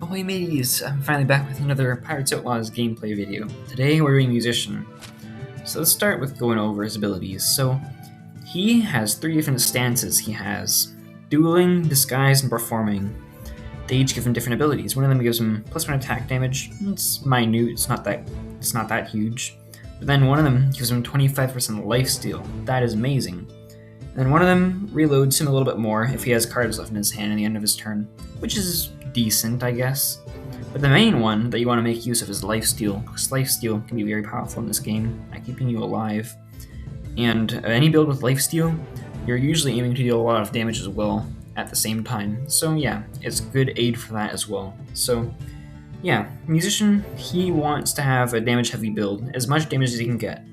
Ahoy mateys! I'm finally back with another Pirates Outlaws gameplay video. Today we're doing Musician. So let's start with going over his abilities. So he has three different stances he has. Dueling, Disguise, and Performing. They each give him different abilities. One of them gives him +1 attack damage. It's minute, it's not that huge. But then one of them gives him 25% lifesteal. That is amazing. And then one of them reloads him a little bit more if he has cards left in his hand at the end of his turn, which is decent, I guess. But the main one that you want to make use of is lifesteal, because lifesteal can be very powerful in this game at keeping you alive. And any build with lifesteal, you're usually aiming to deal a lot of damage as well at the same time. So yeah, it's good aid for that as well. So yeah, Musician, he wants to have a damage-heavy build, as much damage as he can get.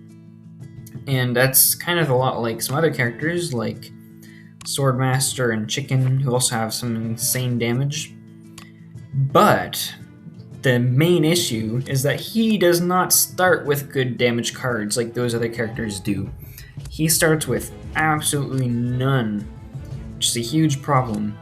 And that's kind of a lot like some other characters, like Swordmaster and Chicken, who also have some insane damage. But the main issue is that he does not start with good damage cards like those other characters do. He starts with absolutely none, which is a huge problem.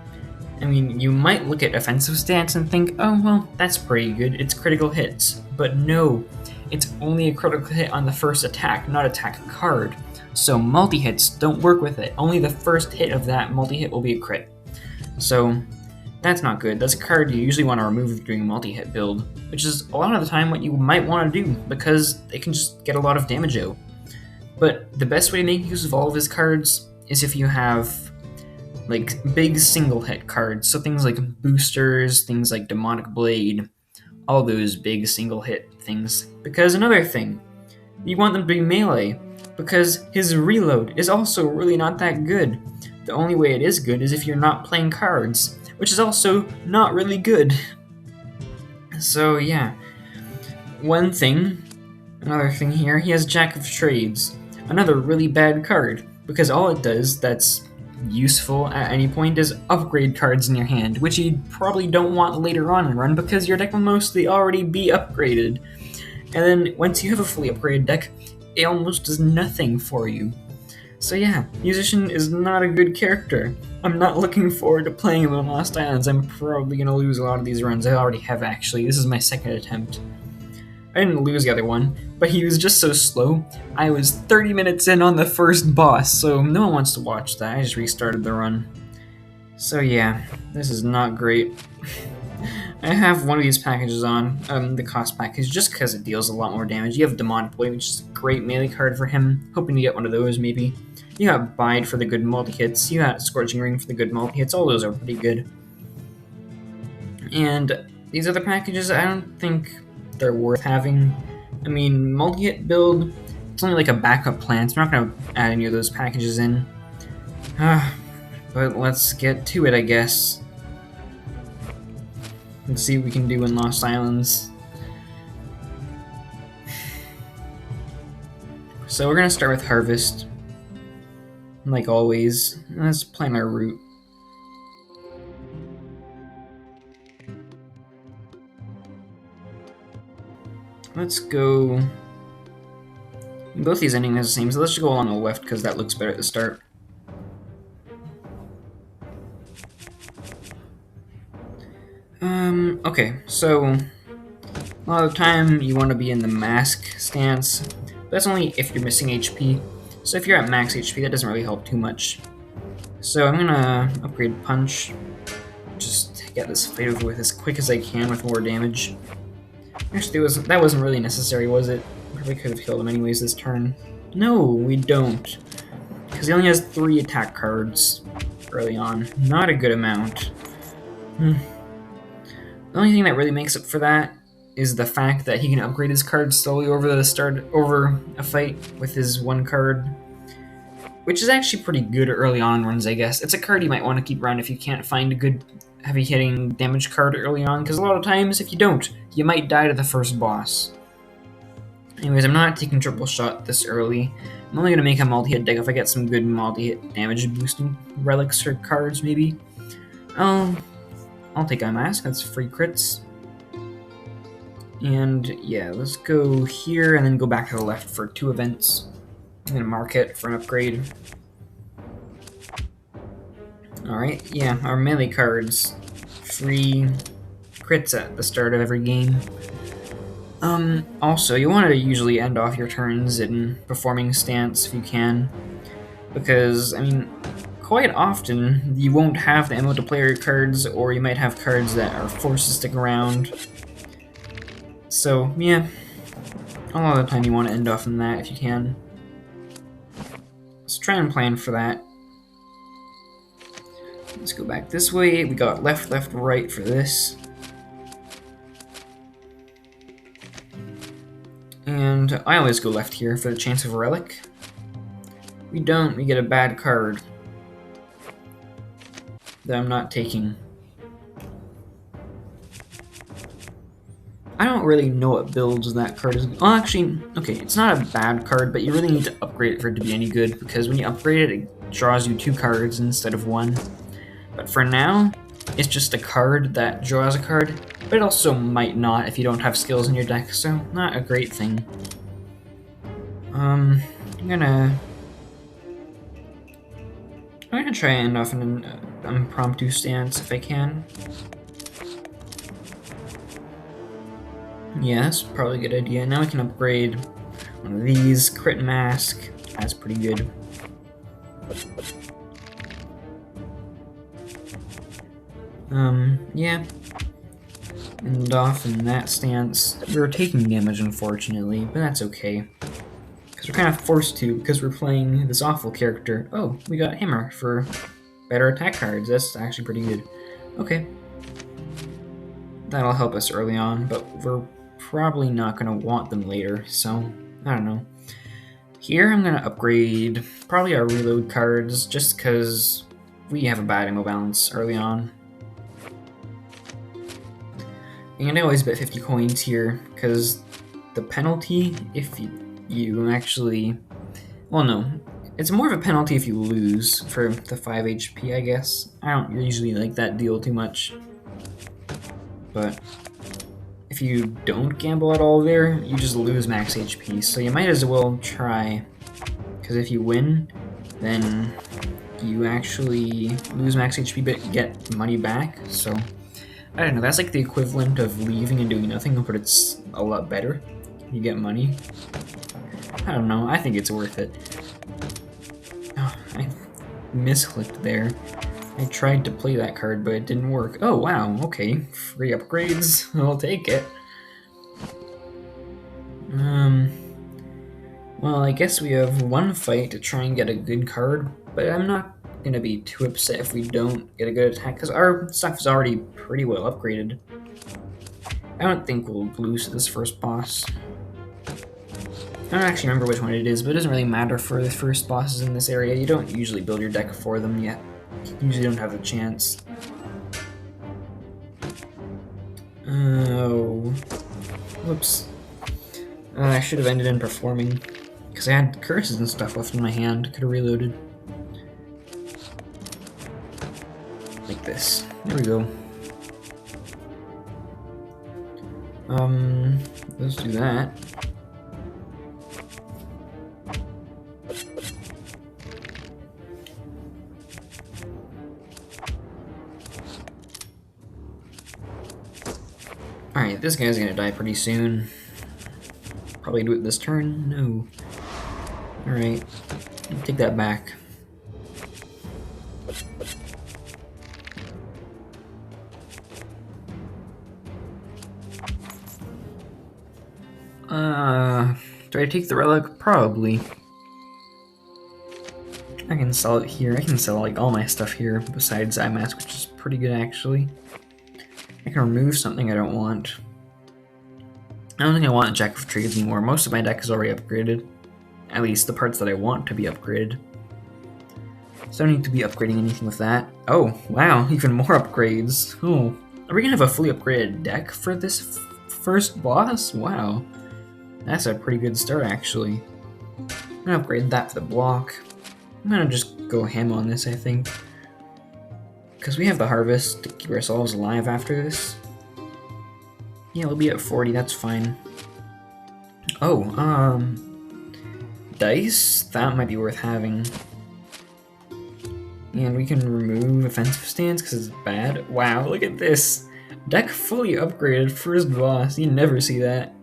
I mean, you might look at offensive stats and think, oh well, that's pretty good, it's critical hits. But no, it's only a critical hit on the first attack, not attack card. So multi-hits don't work with it. Only the first hit of that multi-hit will be a crit. So that's not good. That's a card you usually want to remove during a multi-hit build, which is a lot of the time what you might want to do, because it can just get a lot of damage out. But the best way to make use of all of his cards is if you have like big single hit cards, so things like boosters, things like Demonic Blade, all those big single hit things. Because another thing, you want them to be melee, because his reload is also really not that good. The only way it is good is if you're not playing cards, which is also not really good. So yeah, another thing here, he has Jack of Trades, another really bad card, because all it does that's useful at any point is upgrade cards in your hand, which you probably don't want later on in run because your deck will mostly already be upgraded. And then once you have a fully upgraded deck, it almost does nothing for you. So yeah, Musician is not a good character. I'm not looking forward to playing him on Lost Islands. I'm probably going to lose a lot of these runs. I already have, actually. This is my second attempt. I didn't lose the other one, but he was just so slow. I was 30 minutes in on the first boss, so no one wants to watch that. I just restarted the run. So yeah, this is not great. I have one of these packages on, the cost package, just because it deals a lot more damage. You have Demonic Blade, which is a great melee card for him. Hoping to get one of those, maybe. You got Bide for the good multi-hits. You got Scorching Ring for the good multi-hits. All those are pretty good. And these other packages, I don't think they're worth having. I mean, multi-hit build, it's only like a backup plan, so I'm not going to add any of those packages in. But let's get to it, I guess. Let's see what we can do in Lost Islands. So we're going to start with Harvest, like always. Let's plan our route. Let's go... Both these endings are the same, so let's just go along the left because that looks better at the start. Okay, so a lot of the time you want to be in the mask stance, but that's only if you're missing HP. So if you're at max HP, that doesn't really help too much. So I'm gonna upgrade Punch, just to get this fight over with as quick as I can with more damage. Actually, that wasn't really necessary, was it? Probably could have killed him anyways this turn. No, we don't, because he only has 3 attack cards early on. Not a good amount. The only thing that really makes up for that is the fact that he can upgrade his cards slowly over a fight with his one card, which is actually pretty good early on in runs, I guess. It's a card you might want to keep around if you can't find a good heavy-hitting damage card early on, because a lot of times, if you don't, you might die to the first boss. Anyways, I'm not taking triple shot this early. I'm only going to make a multi-hit deck if I get some good multi-hit damage boosting relics or cards, maybe. I'll take Unmask, that's free crits. And yeah, let's go here and then go back to the left for 2 events. I'm going to mark it for an upgrade. Alright, yeah, our melee cards. Free crits at the start of every game. Also, you want to usually end off your turns in performing stance if you can, because, I mean, quite often you won't have the ammo to play your cards, or you might have cards that are forced to stick around. So, yeah, a lot of the time you want to end off in that if you can. Let's try and plan for that. Let's go back this way. We got left, left, right for this. And I always go left here for the chance of a relic. We don't, we get a bad card that I'm not taking. I don't really know what builds that card is. Well, actually, okay, it's not a bad card, but you really need to upgrade it for it to be any good, because when you upgrade it, it draws you 2 cards instead of 1. But for now, it's just a card that draws a card, but it also might not if you don't have skills in your deck, so not a great thing. I'm gonna try and end off in an impromptu stance if I can. Yeah, that's probably a good idea. Now we can upgrade one of these. Crit Mask. That's pretty good. Yeah. End off in that stance. We're taking damage, unfortunately, but that's okay. Because we're kind of forced to, because we're playing this awful character. Oh, we got Hammer for better attack cards. That's actually pretty good. Okay. That'll help us early on, but we're probably not going to want them later, so I don't know. Here I'm going to upgrade probably our reload cards, just because we have a bad ammo balance early on. And I always bet 50 coins here, because the penalty, if you actually... Well, no. It's more of a penalty if you lose for the 5 HP, I guess. I don't usually like that deal too much. But if you don't gamble at all there, you just lose max HP, so you might as well try. Because if you win, then you actually lose max HP but get money back, so... I don't know, that's like the equivalent of leaving and doing nothing, but it's a lot better. You get money. I don't know, I think it's worth it. Oh, I misclicked there. I tried to play that card, but it didn't work. Oh, wow, okay. Free upgrades. I'll take it. Well, I guess we have one fight to try and get a good card, but I'm not gonna be too upset if we don't get a good attack, because our stuff is already pretty well upgraded. I don't think we'll lose to this first boss. I don't actually remember which one it is, but it doesn't really matter for the first bosses in this area. You don't usually build your deck for them yet. You usually don't have a chance. Oh. Whoops. I should have ended in performing, because I had curses and stuff left in my hand. Could have reloaded. Like this. There we go. Let's do that. Alright, this guy's gonna die pretty soon. Probably do it this turn? No. Alright, take that back. Do I take the relic? Probably. I can sell it here. I can sell like all my stuff here besides eye mask, which is pretty good actually. I can remove something I don't want. I don't think I want a Jack of Trades anymore. Most of my deck is already upgraded. At least the parts that I want to be upgraded. So I don't need to be upgrading anything with that. Oh, wow, even more upgrades. Oh, are we gonna have a fully upgraded deck for this first boss? Wow. That's a pretty good start, actually. I'm gonna upgrade that for the block. I'm gonna just go ham on this, I think. Because we have the harvest to keep ourselves alive after this. Yeah, we'll be at 40, that's fine. Oh, dice? That might be worth having. And we can remove offensive stance because it's bad. Wow, look at this. Deck fully upgraded, first boss. You never see that.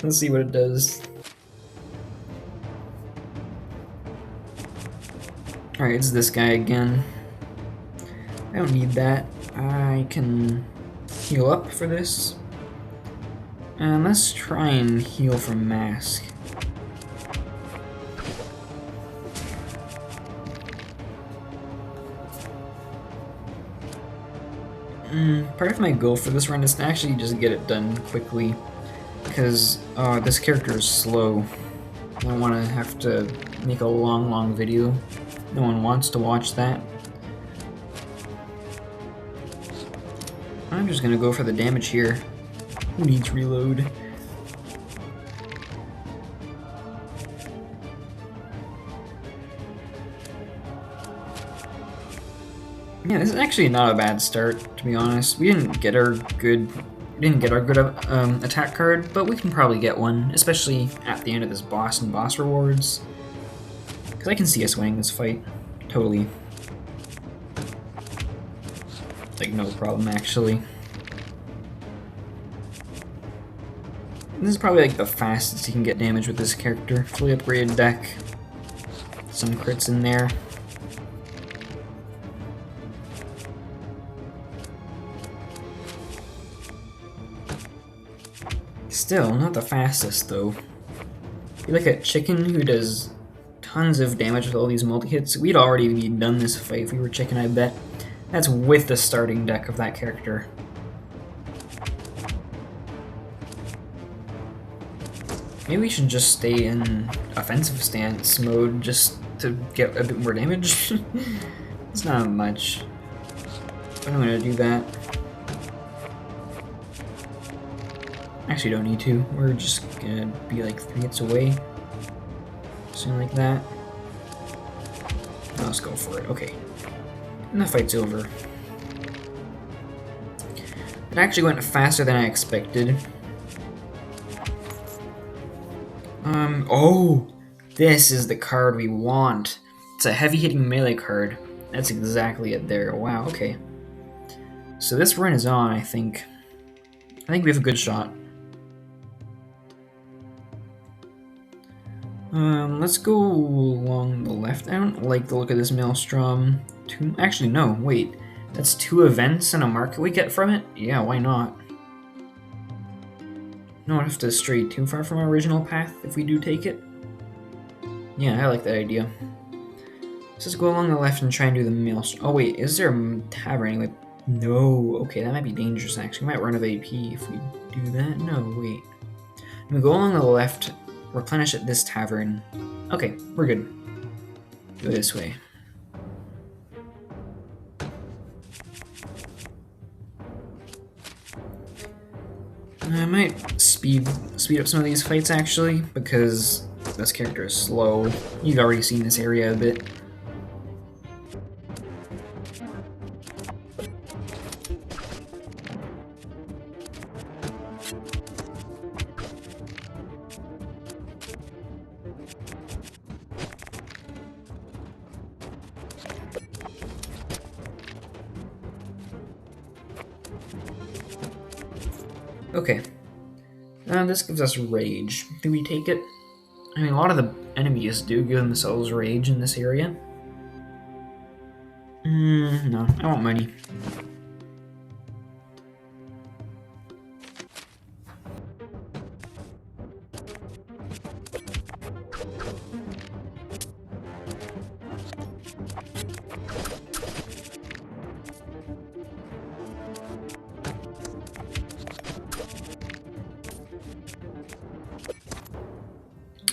Let's see what it does. Alright, it's this guy again. I don't need that. I can heal up for this. And let's try and heal from Mask. Part of my goal for this run is to actually just get it done quickly, because this character is slow. I don't want to have to make a long video. No one wants to watch that. I'm just gonna go for the damage here. Who needs reload? Yeah, this is actually not a bad start, to be honest. We didn't get our good attack card, but we can probably get one, especially at the end of this boss and boss rewards. Because I can see us winning this fight, totally. Like, no problem, actually. This is probably like the fastest you can get damage with this character. Fully upgraded deck. Some crits in there. Still, not the fastest, though. You look at Chicken, who does tons of damage with all these multi-hits. We'd already be done this fight if we were Chicken, I bet. That's with the starting deck of that character. Maybe we should just stay in offensive stance mode just to get a bit more damage. It's not much, but I'm gonna do that. Actually, don't need to. We're just gonna be like 3 hits away. Something like that. Let's go for it. Okay. And the fight's over. It actually went faster than I expected. Oh! This is the card we want. It's a heavy-hitting melee card. That's exactly it there. Wow, okay. So this run is on, I think. I think we have a good shot. Let's go along the left. I don't like the look of this Maelstrom. Actually, no, wait. That's 2 events and a market we get from it? Yeah, why not? No one have to stray too far from our original path if we do take it. Yeah, I like that idea. Let's just go along the left and try and do the Maelstrom. Oh wait, is there a tavern anyway? No, okay, that might be dangerous actually. We might run out of AP if we do that. No, wait. We go along the left, replenish at this tavern. Okay, we're good. Go this way. I might speed up some of these fights actually, because this character is slow. You've already seen this area a bit. Okay. This gives us rage. Do we take it? I mean, a lot of the enemies do give themselves rage in this area. No, I want money.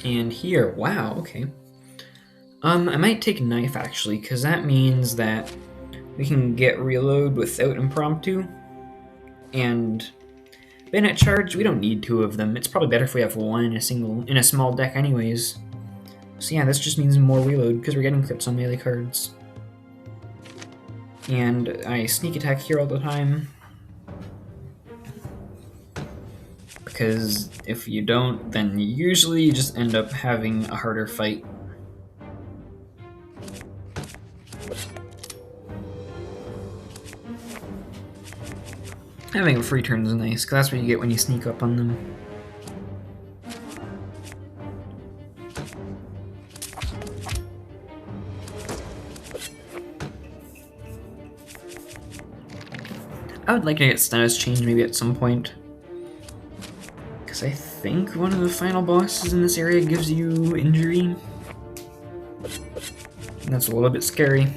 And here, wow, okay. I might take knife actually, because that means that we can get reload without impromptu. And bayonet charge, we don't need 2 of them. It's probably better if we have 1 in a small deck anyways. So yeah, this just means more reload because we're getting crits on melee cards. And I sneak attack here all the time. Because if you don't, then usually you just end up having a harder fight. Having a free turn is nice, because that's what you get when you sneak up on them. I would like to get status change maybe at some point. Because I think one of the final bosses in this area gives you injury. And that's a little bit scary.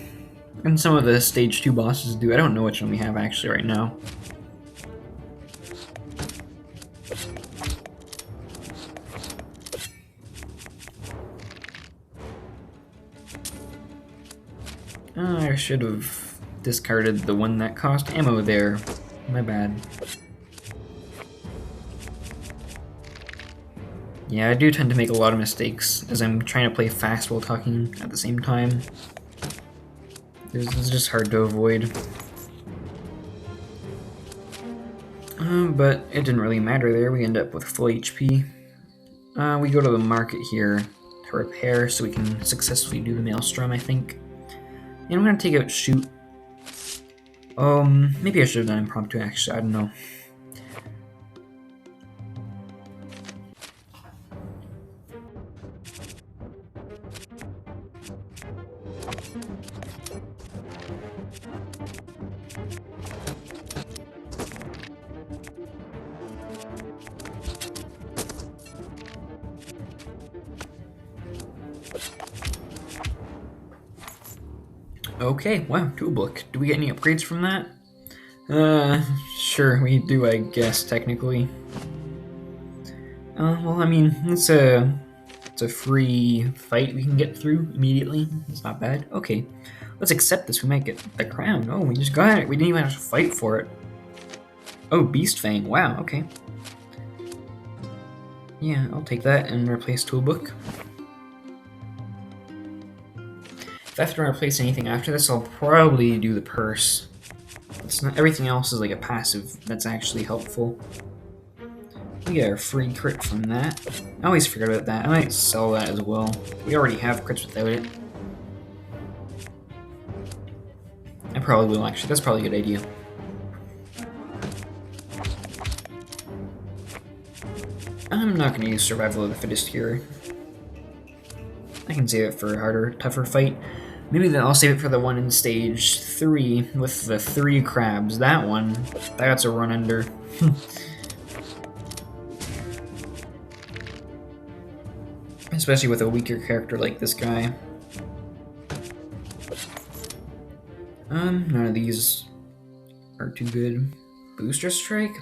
And some of the stage 2 bosses do. I don't know which one we have actually right now. I should have discarded the one that cost ammo there. My bad. Yeah, I do tend to make a lot of mistakes as I'm trying to play fast while talking at the same time. It's just hard to avoid. But it didn't really matter there. We end up with full HP. We go to the market here to repair so we can successfully do the Maelstrom, I think. And I'm gonna take out Shoot. Maybe I should have done Impromptu actually, I don't know. Okay, wow, toolbook. Do we get any upgrades from that? Sure, we do, I guess, technically. Well, I mean, it's a free fight we can get through immediately. It's not bad. Okay, let's accept this. We might get the crown. Oh, we just got it. We didn't even have to fight for it. Oh, Beast Fang. Wow, okay. Yeah, I'll take that and replace toolbook. If I have to replace anything after this, I'll probably do the purse. It's not, everything else is like a passive that's actually helpful. We get our free crit from that. I always forget about that. I might sell that as well. We already have crits without it. I probably will actually. That's probably a good idea. I'm not going to use Survival of the Fittest here. I can save it for a harder, tougher fight. Maybe then I'll save it for the one in stage 3 with the 3 crabs. That one, that's a run under. Especially with a weaker character like this guy. None of these are too good. Booster Strike?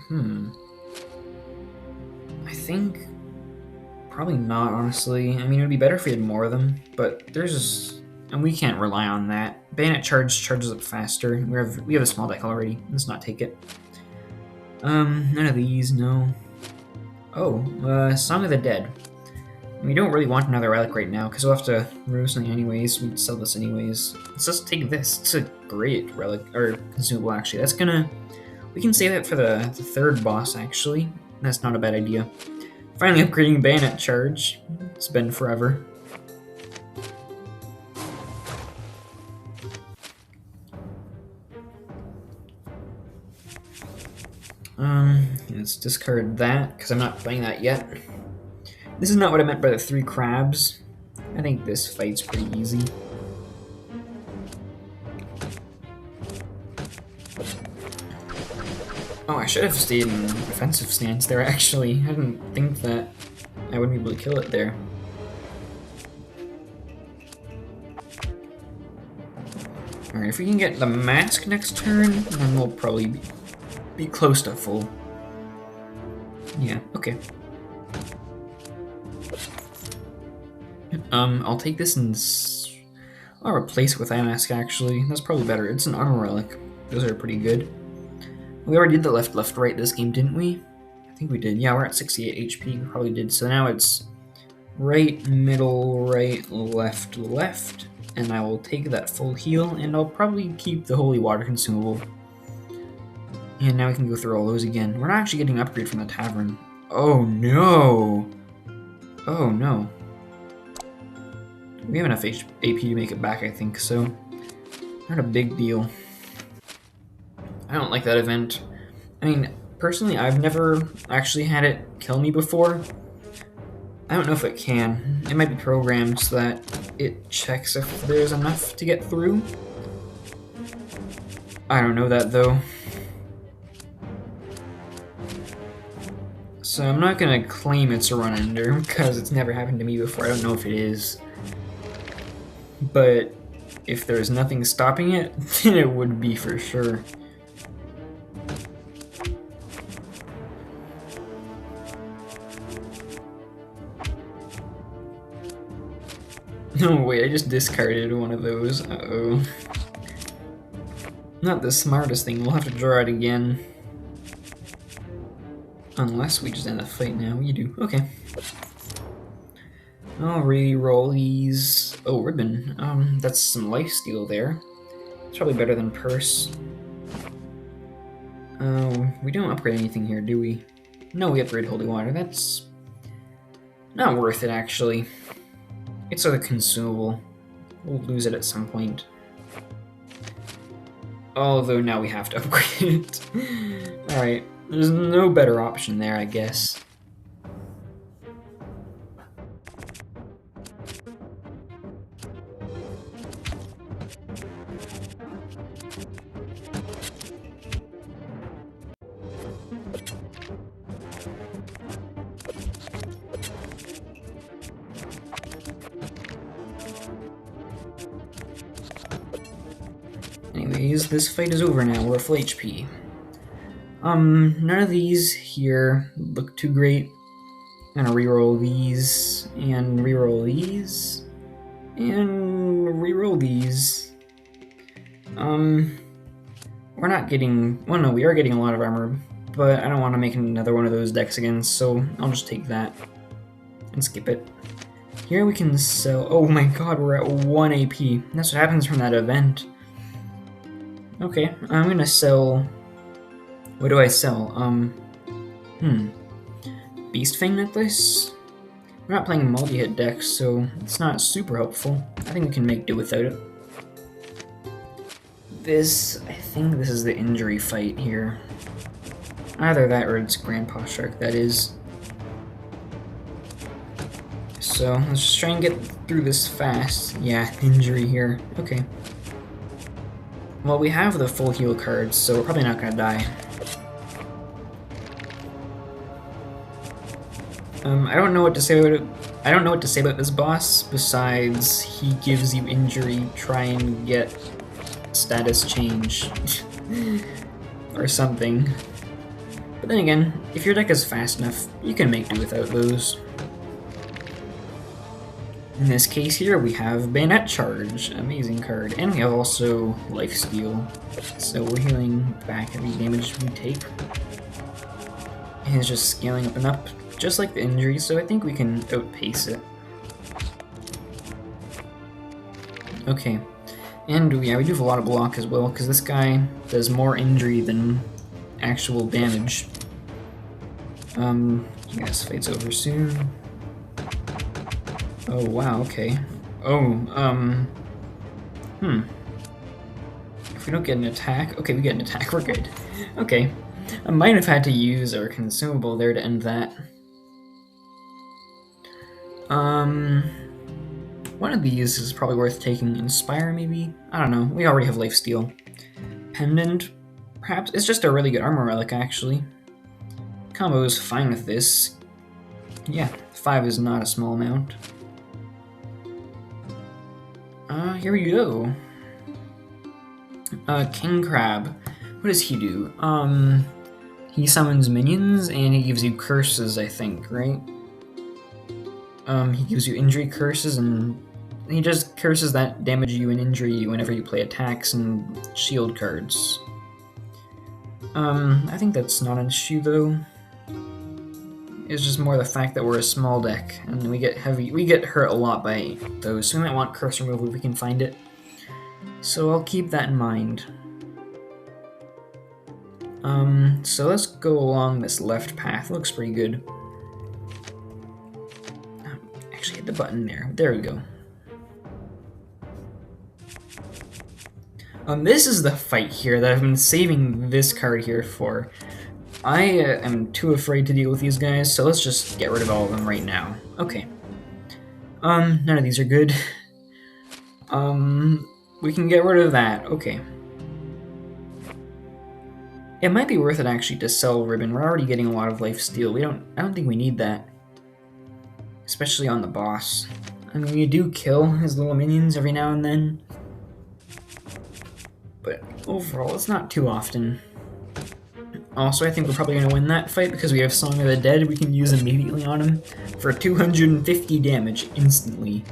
I think probably not, honestly. I mean, it would be better if we had more of them, but there's just... And we can't rely on that. Bayonet Charge charges up faster. We have a small deck already. Let's not take it. None of these, no. Oh, Song of the Dead. We don't really want another relic right now, because we'll have to remove something anyways. We'd sell this anyways. Let's just take this. It's a great relic, or consumable actually. That's gonna... We can save it for the third boss, actually. That's not a bad idea. Finally upgrading Bayonet Charge. It's been forever. Let's discard that, because I'm not playing that yet. This is not what I meant by the 3 crabs. I think this fight's pretty easy. Oh, I should have stayed in defensive stance there, actually. I didn't think that I would be able to kill it there. Alright, if we can get the mask next turn, then we'll probably be close to full. Yeah, okay. I'll take this and I'll replace it with Eye Mask, actually. That's probably better. It's an armor relic. Those are pretty good. We already did the left, left, right this game, didn't we? I think we did. Yeah, we're at 68 HP. We probably did. So now it's right, middle, right, left, left. And I will take that full heal, and I'll probably keep the Holy Water consumable. And now we can go through all those again. We're not actually getting an upgrade from the tavern. Oh no! Oh no. We have enough AP to make it back, I think, so not a big deal. I don't like that event. I mean, personally, I've never actually had it kill me before. I don't know if it can. It might be programmed so that it checks if there's enough to get through. I don't know that though. So I'm not gonna claim it's a run ender because it's never happened to me before. I don't know if it is. But if there's nothing stopping it, then it would be for sure. No, wait, I just discarded one of those. Uh-oh. Not the smartest thing, we'll have to draw it again. Unless we just end the fight now. You do. Okay. I'll re-roll these. Oh, ribbon. That's some lifesteal there. It's probably better than purse. We don't upgrade anything here, do we? No, we upgrade holy water. That's not worth it, actually. It's a consumable. We'll lose it at some point. Although now we have to upgrade it. Alright, there's no better option there, I guess. Anyways, this fight is over now. We're full HP. None of these here look too great. I'm gonna reroll these, and reroll these, and reroll these. We're not getting... Well, no, we are getting a lot of armor, but I don't want to make another one of those decks again, so I'll just take that and skip it. Here we can sell... Oh my god, we're at 1 AP. That's what happens from that event. Okay, I'm gonna sell... What do I sell? Beast Fang Necklace? We're not playing multi-hit decks, so it's not super helpful. I think we can make do without it. I think this is the injury fight here. Either that or it's Grandpa Shark, that is. So, let's just try and get through this fast. Yeah, injury here. Okay. Well, we have the full heal cards, so we're probably not gonna die. I don't know what to say about it. I don't know what to say about this boss, besides he gives you injury, try and get status change. Or something. But then again, if your deck is fast enough, you can make do without those. In this case here, we have Bayonet Charge, amazing card, and we have also Lifesteal, so we're healing back every damage we take. And it's just scaling up and up, just like the injury, so I think we can outpace it. Okay, and yeah, we do have a lot of block as well, because this guy does more injury than actual damage. Yeah, this fight's over soon. Oh, wow, okay. Oh, if we don't get an attack... Okay, we get an attack, we're good. Okay. I might have had to use our consumable there to end that. One of these is probably worth taking. Inspire, maybe? I don't know. We already have Lifesteal. Pendant, perhaps? It's just a really good armor relic, actually. Combo is fine with this. Yeah, 5 is not a small amount. Here we go. King Crab. What does he do? He summons minions and he gives you curses, I think, right? He gives you injury curses and he just curses that damage you and injure you whenever you play attacks and shield cards. I think that's not an issue though. It's just more the fact that we're a small deck and we get hurt a lot by those, so we might want curse removal if we can find it. So I'll keep that in mind. So let's go along this left path. Looks pretty good. Actually hit the button there. There we go. This is the fight here that I've been saving this card here for. I am too afraid to deal with these guys, so let's just get rid of all of them right now. Okay. None of these are good. We can get rid of that. Okay. It might be worth it actually to sell Ribbon. We're already getting a lot of life steal. I don't think we need that. Especially on the boss. I mean, you do kill his little minions every now and then. But overall, it's not too often. Also, I think we're probably going to win that fight because we have Song of the Dead we can use immediately on him for 250 damage instantly.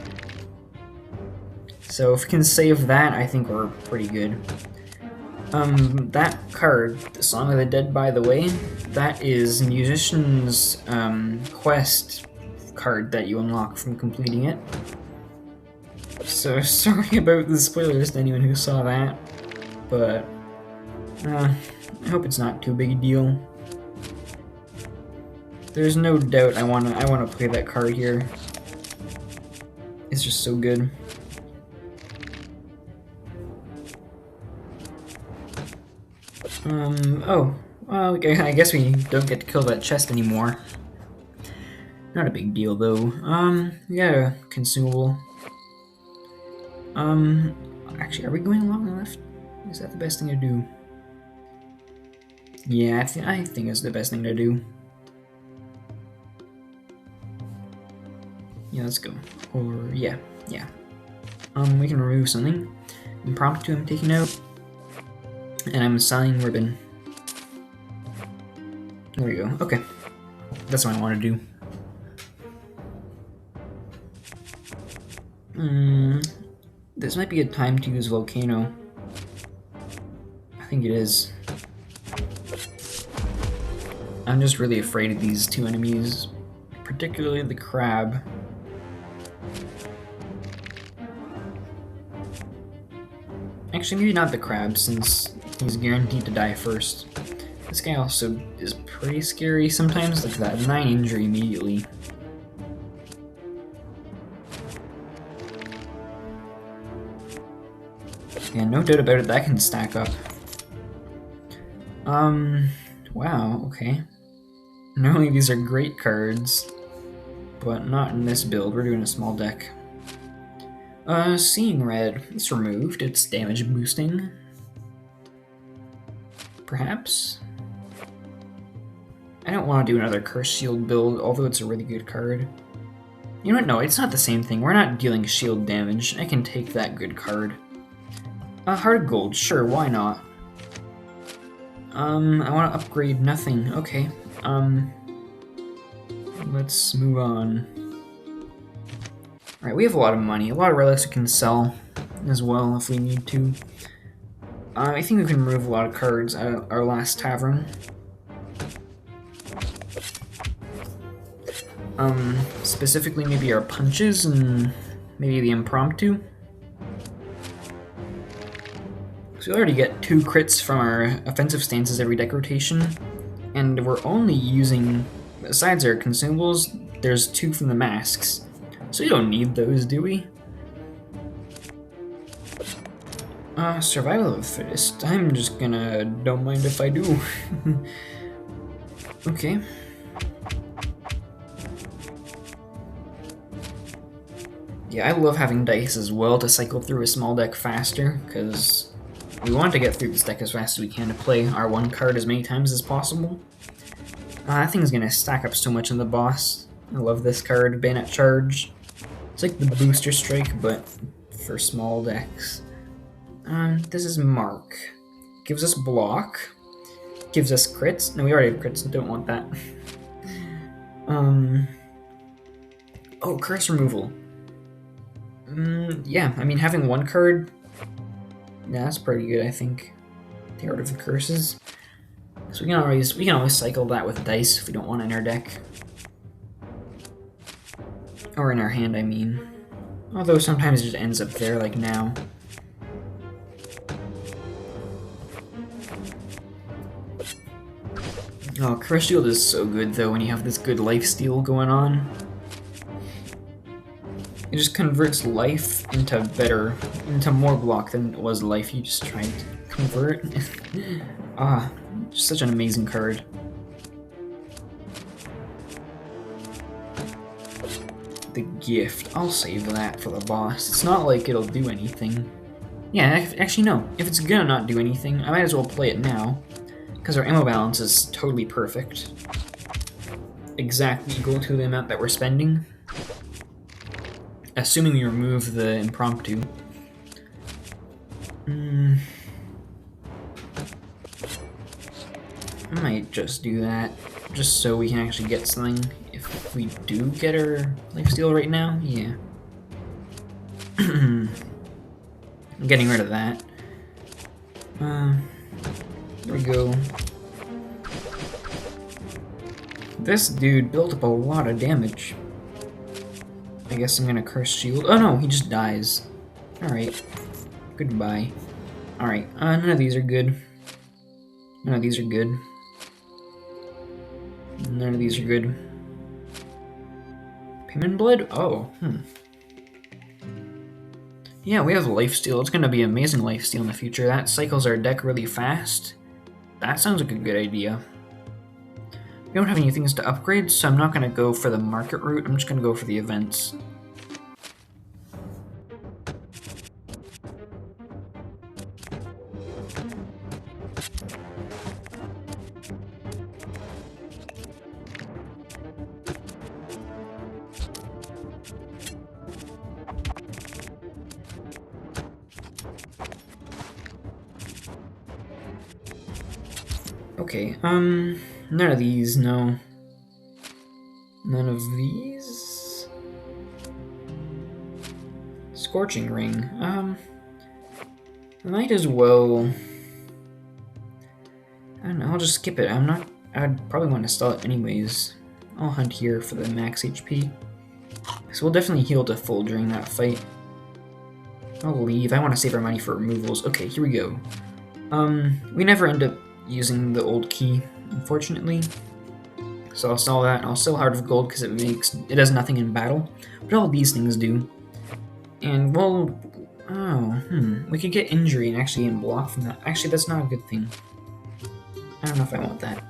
So if we can save that, I think we're pretty good. That card, the Song of the Dead, by the way, that is Musician's quest card that you unlock from completing it. So sorry about the spoilers to anyone who saw that, but I hope it's not too big a deal. There's no doubt I wanna play that card here. It's just so good. Oh, well, I guess we don't get to kill that chest anymore. Not a big deal, though. We got a consumable. Actually, are we going along the left? Is that the best thing to do? Yeah, I think it's the best thing to do. Yeah, let's go. Or, yeah. We can remove something. Impromptu I'm taking out. And I'm selling Ribbon. There we go. Okay. That's what I want to do. This might be a time to use Volcano. I think it is. I'm just really afraid of these two enemies, particularly the crab. Actually, maybe not the crab, since he's guaranteed to die first. This guy also is pretty scary sometimes, like that 9 injury immediately. Yeah, no doubt about it, that can stack up. Wow, okay. Normally these are great cards, but not in this build. We're doing a small deck. Seeing Red. It's removed. It's damage boosting. Perhaps? I don't want to do another Curse Shield build, although it's a really good card. You know what? No, it's not the same thing. We're not dealing shield damage. I can take that good card. Heart of Gold. Sure, why not? I want to upgrade nothing. Okay. Let's move on. Alright, we have a lot of money. A lot of relics we can sell as well if we need to. I think we can remove a lot of cards at our last tavern. Specifically maybe our punches and maybe the impromptu. So we already get 2 crits from our offensive stances every deck rotation, and we're only using, besides our consumables, there's 2 from the masks. So we don't need those, do we? Survival of the fittest. I'm just gonna don't mind if I do. Okay. Yeah, I love having dice as well to cycle through a small deck faster, because we want to get through this deck as fast as we can to play our one card as many times as possible. That thing's gonna stack up so much on the boss. I love this card, Bayonet Charge. It's like the Booster Strike, but for small decks. This is Mark. Gives us block. Gives us crits. No, we already have crits, so don't want that. Oh, curse removal. Yeah, I mean, having one card, yeah, that's pretty good, I think. The Art of the Curses. So we can always cycle that with dice if we don't want it in our deck. Or in our hand, I mean. Although sometimes it just ends up there, like now. Oh, Curse Shield is so good, though, when you have this good lifesteal going on. It just converts life into more block than it was life you just tried to convert. Just such an amazing card. the gift. I'll save that for the boss. It's not like it'll do anything. Yeah, actually no. If it's gonna not do anything, I might as well play it now. Because our ammo balance is totally perfect. Exactly equal to the amount that we're spending. Assuming we remove the impromptu. I might just do that, just so we can actually get something. If we do get our lifesteal right now, yeah. I'm getting rid of that. There we go. This dude built up a lot of damage. I guess I'm gonna curse shield. Oh no, he just dies. Alright. Goodbye. Alright, none of these are good. None of these are good. None of these are good. Payment blood? Oh, Yeah, we have lifesteal. It's gonna be amazing lifesteal in the future. That cycles our deck really fast. That sounds like a good idea. We don't have any things to upgrade, so I'm not gonna go for the market route. I'm just gonna go for the events. Okay, none of these, no. None of these? Scorching Ring, I might as well... I don't know, I'll just skip it. I'd probably want to sell it anyways. I'll hunt here for the max HP. So we'll definitely heal to full during that fight. I'll leave, I want to save our money for removals. Okay, here we go. We never end up using the old key, unfortunately. So I'll sell that, and I'll sell Heart of Gold because it does nothing in battle, but all these things do. And well, we could get injury and actually gain block from that. Actually, that's not a good thing. I don't know if I want that.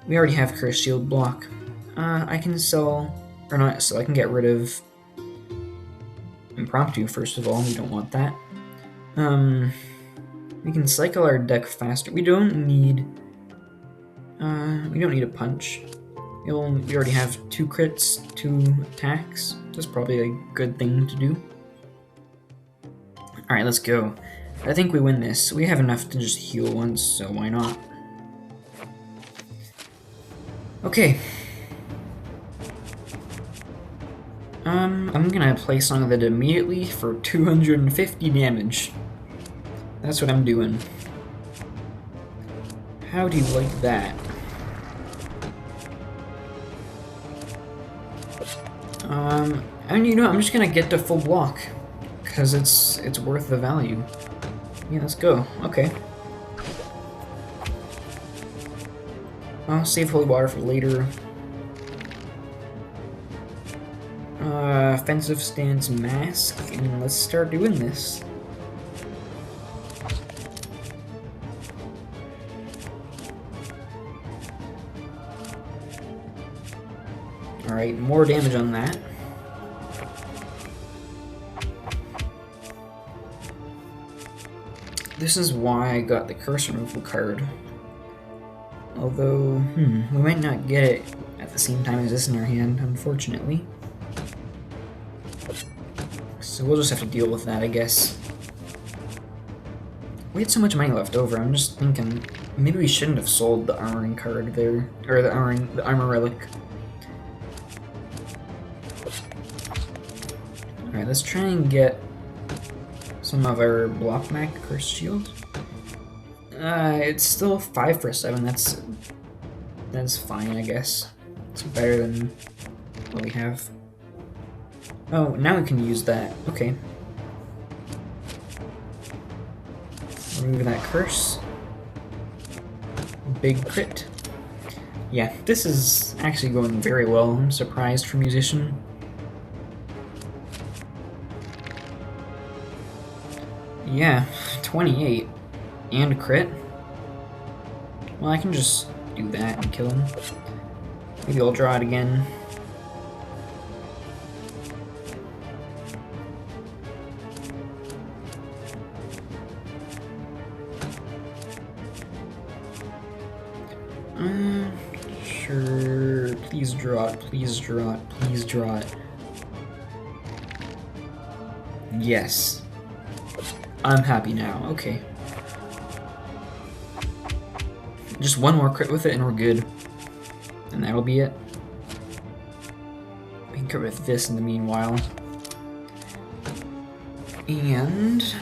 We already have Curse Shield block. I can sell, or not, so I can get rid of Impromptu first of all. We don't want that. We can cycle our deck faster. We don't need a punch. We already have 2 crits, 2 attacks. That's probably a good thing to do. Alright, let's go. I think we win this. We have enough to just heal once, so why not? Okay. I'm gonna play Song of the Dead immediately for 250 damage. That's what I'm doing. How do you like that? And you know, I'm just gonna get to full block because it's worth the value. Yeah, let's go. Okay. I'll save Holy Water for later. Offensive stance mask, and let's start doing this. Alright, more damage on that. This is why I got the curse removal card. Although, we might not get it at the same time as this in our hand, unfortunately. So we'll just have to deal with that, I guess. We had so much money left over, I'm just thinking, maybe we shouldn't have sold the armoring card there, or the armor relic. Alright, let's try and get some of our block mac curse shield. It's still 5 for 7, that's fine, I guess. It's better than what we have. Oh, now we can use that. Okay. Remove that curse. Big crit. Yeah, this is actually going very well. I'm surprised for Musician. Yeah, 28. And a crit. Well, I can just do that and kill him. Maybe I'll draw it again. Sure. Please draw it. Please draw it. Please draw it. Yes. I'm happy now. Okay. Just one more crit with it and we're good. And that'll be it. We can crit with this in the meanwhile. And...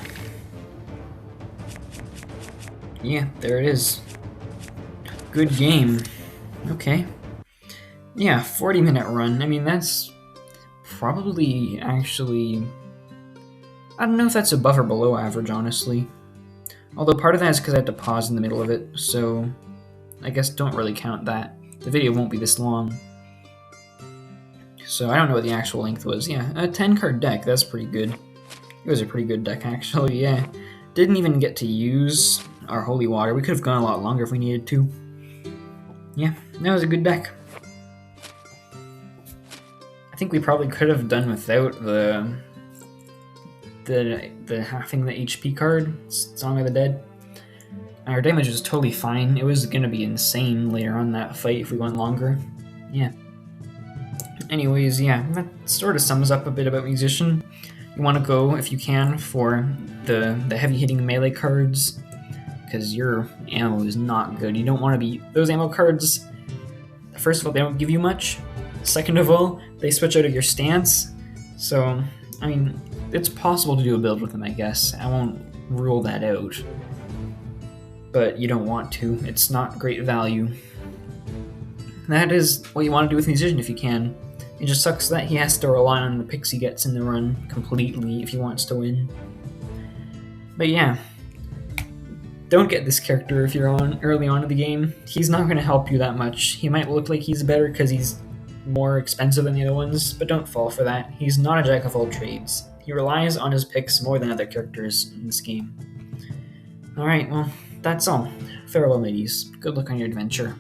yeah, there it is. Good game. Okay. Yeah, 40-minute run. I mean, that's probably actually... I don't know if that's above or below average, honestly. Although part of that is because I had to pause in the middle of it, so I guess don't really count that. The video won't be this long. So I don't know what the actual length was. Yeah, a 10-card deck, that's pretty good. It was a pretty good deck, actually, yeah. Didn't even get to use our Holy Water. We could have gone a lot longer if we needed to. Yeah, that was a good deck. I think we probably could have done without the halving the HP card, Song of the Dead. Our damage was totally fine. It was gonna be insane later on that fight if we went longer. Yeah. Anyways, yeah, that sort of sums up a bit about Musician. You want to go, if you can, for the heavy-hitting melee cards, because your ammo is not good. You don't want to be... those ammo cards, first of all, they don't give you much. Second of all, they switch out of your stance. So, I mean, it's possible to do a build with them, I guess. I won't rule that out. But you don't want to. It's not great value. That is what you want to do with Musician if you can. It just sucks that he has to rely on the picks he gets in the run completely if he wants to win. But yeah, don't get this character if you're on early on in the game. He's not going to help you that much. He might look like he's better because he's more expensive than the other ones, but don't fall for that. He's not a jack of all trades. He relies on his picks more than other characters in this game. Alright, well, that's all. Farewell, ladies. Good luck on your adventure.